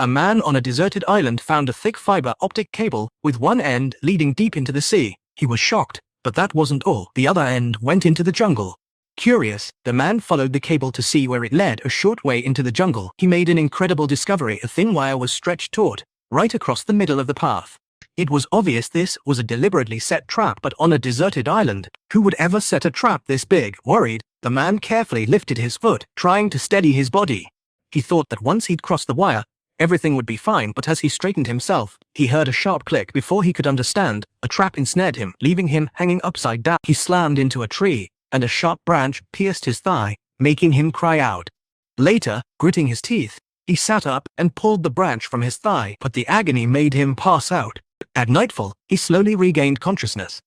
A man on a deserted island found a thick fiber optic cable with one end leading deep into the sea. He was shocked, but that wasn't all. The other end went into the jungle. Curious, the man followed the cable to see where it led a short way into the jungle. He made an incredible discovery. A thin wire was stretched taut, right across the middle of the path. It was obvious this was a deliberately set trap, but on a deserted island, who would ever set a trap this big? Worried, the man carefully lifted his foot, trying to steady his body. He thought that once he'd crossed the wire, everything would be fine, but as he straightened himself, he heard a sharp click. Before he could understand, a trap ensnared him, leaving him hanging upside down. He slammed into a tree, and a sharp branch pierced his thigh, making him cry out. Later, gritting his teeth, he sat up and pulled the branch from his thigh, but the agony made him pass out. At nightfall, he slowly regained consciousness.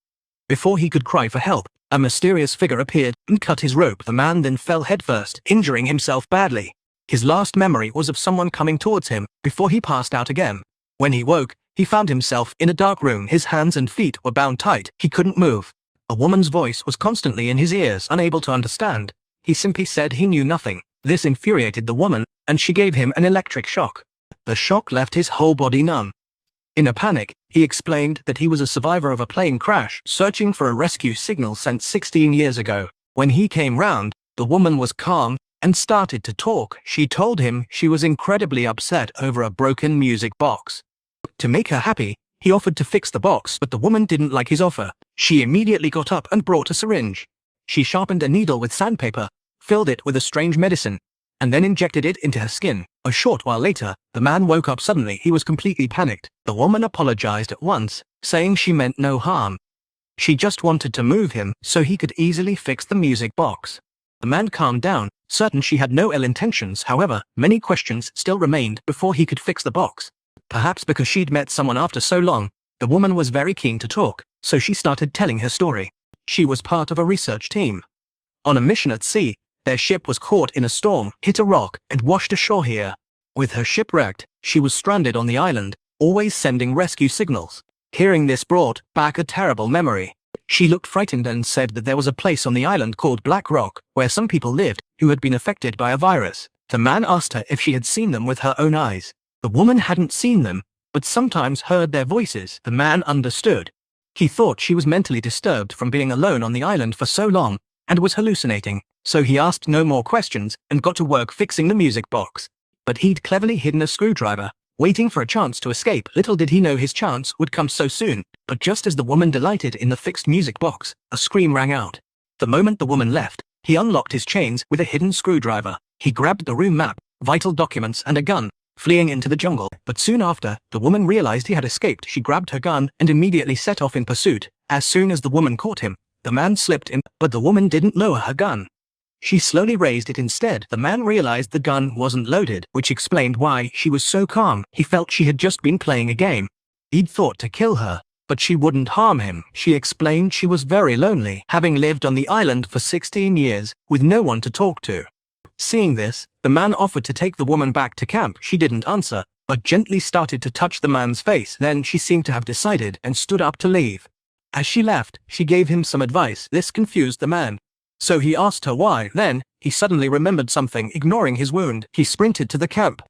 Before he could cry for help, a mysterious figure appeared and cut his rope. The man then fell headfirst, injuring himself badly. His last memory was of someone coming towards him before he passed out again. When he woke, he found himself in a dark room. His hands and feet were bound tight. He couldn't move. A woman's voice was constantly in his ears. Unable to understand, he simply said he knew nothing. This infuriated the woman, and she gave him an electric shock. The shock left his whole body numb. In a panic, he explained that he was a survivor of a plane crash, searching for a rescue signal sent 16 years ago. When he came round, the woman was calm and started to talk. She told him she was incredibly upset over a broken music box. To make her happy, he offered to fix the box, but the woman didn't like his offer. She immediately got up and brought a syringe. She sharpened a needle with sandpaper, filled it with a strange medicine, and then injected it into her skin. A short while later, the man woke up suddenly. He was completely panicked. The woman apologized at once, saying she meant no harm. She just wanted to move him so he could easily fix the music box. The man calmed down, certain she had no ill intentions. However, many questions still remained before he could fix the box. Perhaps because she'd met someone after so long, the woman was very keen to talk, so she started telling her story. She was part of a research team. On a mission at sea, their ship was caught in a storm, hit a rock, and washed ashore here. With her ship wrecked, she was stranded on the island, always sending rescue signals. Hearing this brought back a terrible memory. She looked frightened and said that there was a place on the island called Black Rock, where some people lived who had been affected by a virus. The man asked her if she had seen them with her own eyes. The woman hadn't seen them, but sometimes heard their voices. The man understood. He thought she was mentally disturbed from being alone on the island for so long, and was hallucinating, so he asked no more questions and got to work fixing the music box. But he'd cleverly hidden a screwdriver, waiting for a chance to escape. Little did he know his chance would come so soon. But just as the woman delighted in the fixed music box, a scream rang out. The moment the woman left, he unlocked his chains with a hidden screwdriver. He grabbed the room map, vital documents and a gun, fleeing into the jungle. But soon after, the woman realized he had escaped. She grabbed her gun and immediately set off in pursuit. As soon as the woman caught him, the man slipped in, but the woman didn't lower her gun. She slowly raised it instead. The man realized the gun wasn't loaded, which explained why she was so calm. He felt she had just been playing a game. He'd thought to kill her, but she wouldn't harm him. She explained she was very lonely, having lived on the island for 16 years, with no one to talk to. Seeing this, the man offered to take the woman back to camp. She didn't answer, but gently started to touch the man's face. Then she seemed to have decided and stood up to leave. As she left, she gave him some advice. This confused the man. So he asked her why. Then, he suddenly remembered something. Ignoring his wound, he sprinted to the camp.